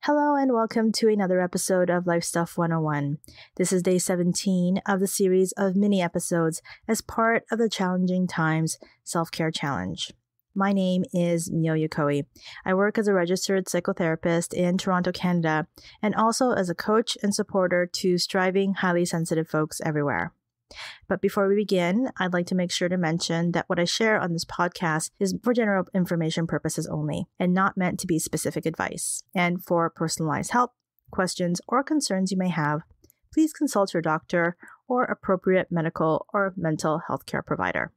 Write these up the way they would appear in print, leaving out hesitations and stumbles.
Hello and welcome to another episode of Life Stuff 101. This is day 17 of the series of mini episodes as part of the Challenging Times Self-Care Challenge. My name is Mio Yokoi. I work as a registered psychotherapist in Toronto, Canada, and also as a coach and supporter to striving, highly sensitive folks everywhere. But before we begin, I'd like to make sure to mention that what I share on this podcast is for general information purposes only and not meant to be specific advice. And for personalized help, questions, or concerns you may have, please consult your doctor or appropriate medical or mental health care provider.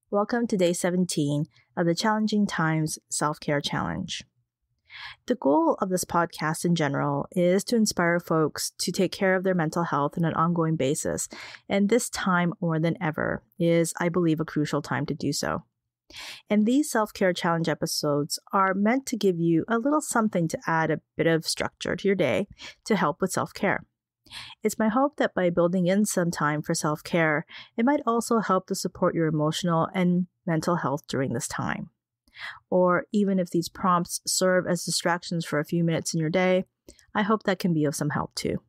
Welcome to day 17 of the Challenging Times Self-Care Challenge. The goal of this podcast in general is to inspire folks to take care of their mental health on an ongoing basis, and this time more than ever is, I believe, a crucial time to do so. And these self-care challenge episodes are meant to give you a little something to add a bit of structure to your day to help with self-care. It's my hope that by building in some time for self-care, it might also help to support your emotional and mental health during this time. Or even if these prompts serve as distractions for a few minutes in your day, I hope that can be of some help too.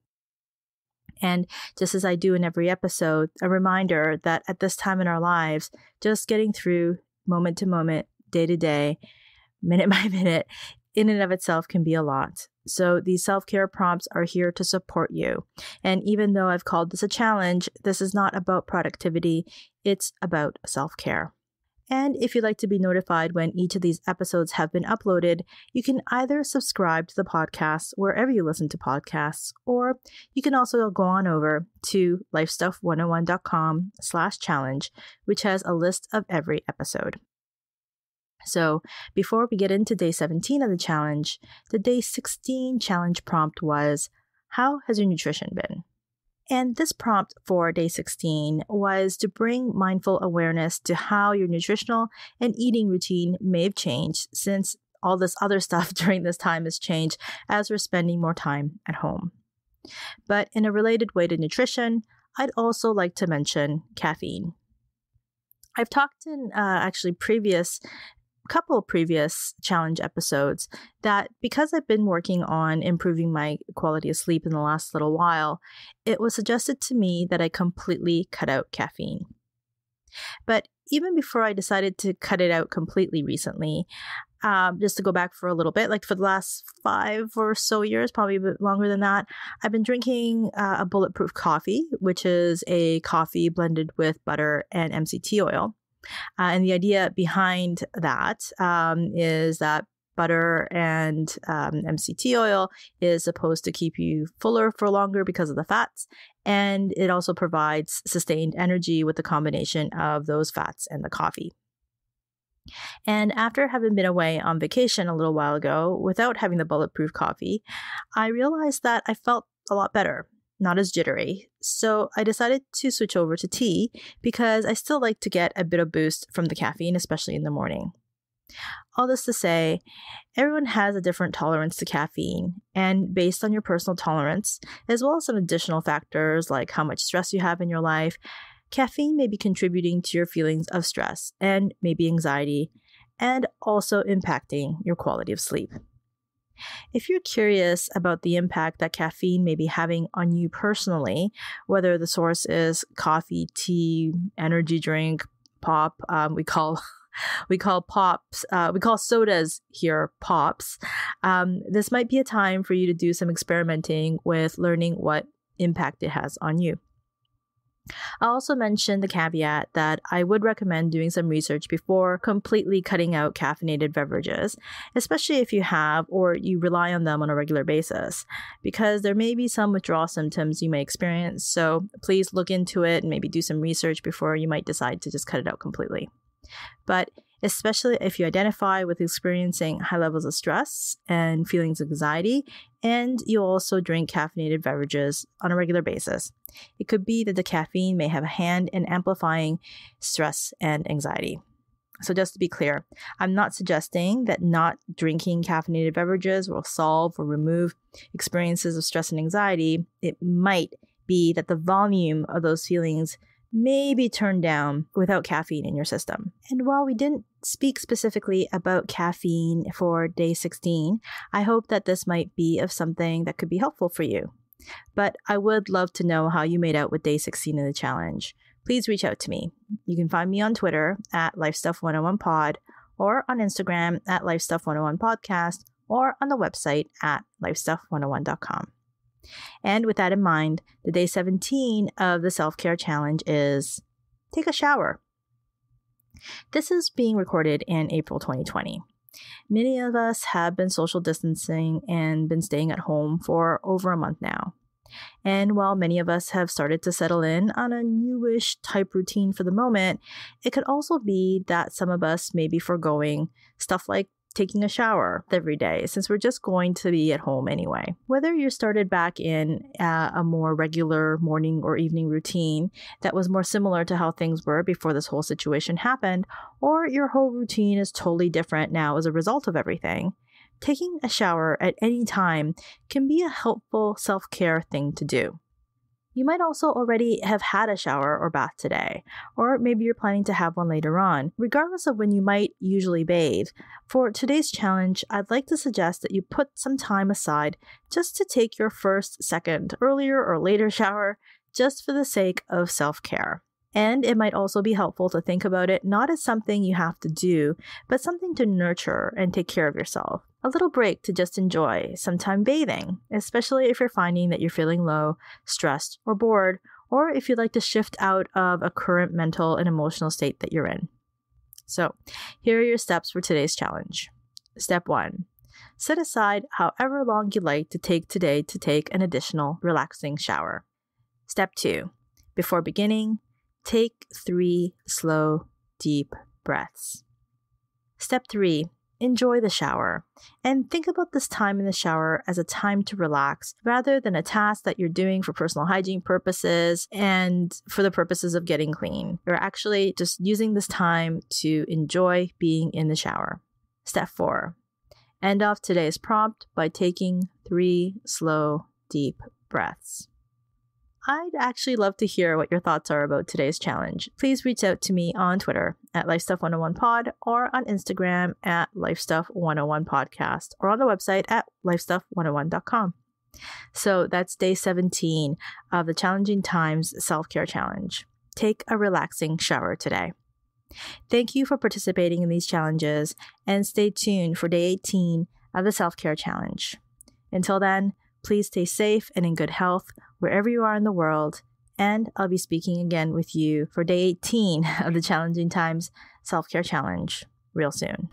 And just as I do in every episode, a reminder that at this time in our lives, just getting through moment to moment, day to day, minute by minute, in and of itself can be a lot. So these self-care prompts are here to support you. And even though I've called this a challenge, this is not about productivity, it's about self-care. And if you'd like to be notified when each of these episodes have been uploaded, you can either subscribe to the podcast wherever you listen to podcasts, or you can also go on over to lifestuff101.com/challenge, which has a list of every episode. So before we get into day 17 of the challenge, the day 16 challenge prompt was, how has your nutrition been? And this prompt for day 16 was to bring mindful awareness to how your nutritional and eating routine may have changed since all this other stuff during this time has changed as we're spending more time at home. But in a related way to nutrition, I'd also like to mention caffeine. I've talked in couple previous challenge episodes that because I've been working on improving my quality of sleep in the last little while, it was suggested to me that I completely cut out caffeine. But even before I decided to cut it out completely recently, just to go back for a little bit, like for the last 5 or so years, probably a bit longer than that, I've been drinking a bulletproof coffee, which is a coffee blended with butter and MCT oil. And the idea behind that is that butter and MCT oil is supposed to keep you fuller for longer because of the fats. And it also provides sustained energy with the combination of those fats and the coffee. And after having been away on vacation a little while ago without having the bulletproof coffee, I realized that I felt a lot better. Not as jittery. So I decided to switch over to tea because I still like to get a bit of boost from the caffeine, especially in the morning. All this to say, everyone has a different tolerance to caffeine, and based on your personal tolerance, as well as some additional factors like how much stress you have in your life, caffeine may be contributing to your feelings of stress and maybe anxiety, and also impacting your quality of sleep. If you're curious about the impact that caffeine may be having on you personally, whether the source is coffee, tea, energy drink, pop, we call sodas here pops, this might be a time for you to do some experimenting with learning what impact it has on you. I also mentioned the caveat that I would recommend doing some research before completely cutting out caffeinated beverages, especially if you have or you rely on them on a regular basis, because there may be some withdrawal symptoms you may experience. So please look into it and maybe do some research before you might decide to just cut it out completely. But especially if you identify with experiencing high levels of stress and feelings of anxiety, and you also drink caffeinated beverages on a regular basis. It could be that the caffeine may have a hand in amplifying stress and anxiety. So just to be clear, I'm not suggesting that not drinking caffeinated beverages will solve or remove experiences of stress and anxiety. It might be that the volume of those feelings maybe turn down without caffeine in your system. And while we didn't speak specifically about caffeine for day 16, I hope that this might be of something that could be helpful for you. But I would love to know how you made out with day 16 of the challenge. Please reach out to me. You can find me on Twitter at LifeStuff101pod or on Instagram at LifeStuff101podcast or on the website at LifeStuff101.com. And with that in mind, the day 17 of the self-care challenge is take a shower. This is being recorded in April 2020. Many of us have been social distancing and been staying at home for over a month now. And while many of us have started to settle in on a newish type routine for the moment, it could also be that some of us may be foregoing stuff like taking a shower every day, since we're just going to be at home anyway. Whether you're started back in a more regular morning or evening routine that was more similar to how things were before this whole situation happened, or your whole routine is totally different now as a result of everything, taking a shower at any time can be a helpful self-care thing to do. You might also already have had a shower or bath today, or maybe you're planning to have one later on. Regardless of when you might usually bathe, for today's challenge, I'd like to suggest that you put some time aside just to take your first, second, earlier or later shower just for the sake of self-care. And it might also be helpful to think about it not as something you have to do, but something to nurture and take care of yourself. A little break to just enjoy some time bathing, especially if you're finding that you're feeling low, stressed, or bored, or if you'd like to shift out of a current mental and emotional state that you're in. So, here are your steps for today's challenge. Step 1. Set aside however long you'd like to take today to take an additional relaxing shower. Step 2. Before beginning, take 3 slow, deep breaths. Step 3. Enjoy the shower, and think about this time in the shower as a time to relax rather than a task that you're doing for personal hygiene purposes and for the purposes of getting clean. You're actually just using this time to enjoy being in the shower. Step 4. End off today's prompt by taking 3 slow, deep breaths. I'd actually love to hear what your thoughts are about today's challenge. Please reach out to me on Twitter at LifeStuff101pod or on Instagram at LifeStuff101podcast or on the website at LifeStuff101.com. So that's day 17 of the Challenging Times Self-Care Challenge. Take a relaxing shower today. Thank you for participating in these challenges and stay tuned for day 18 of the Self-Care Challenge. Until then, please stay safe and in good health wherever you are in the world, and I'll be speaking again with you for day 18 of the Challenging Times Self-Care Challenge real soon.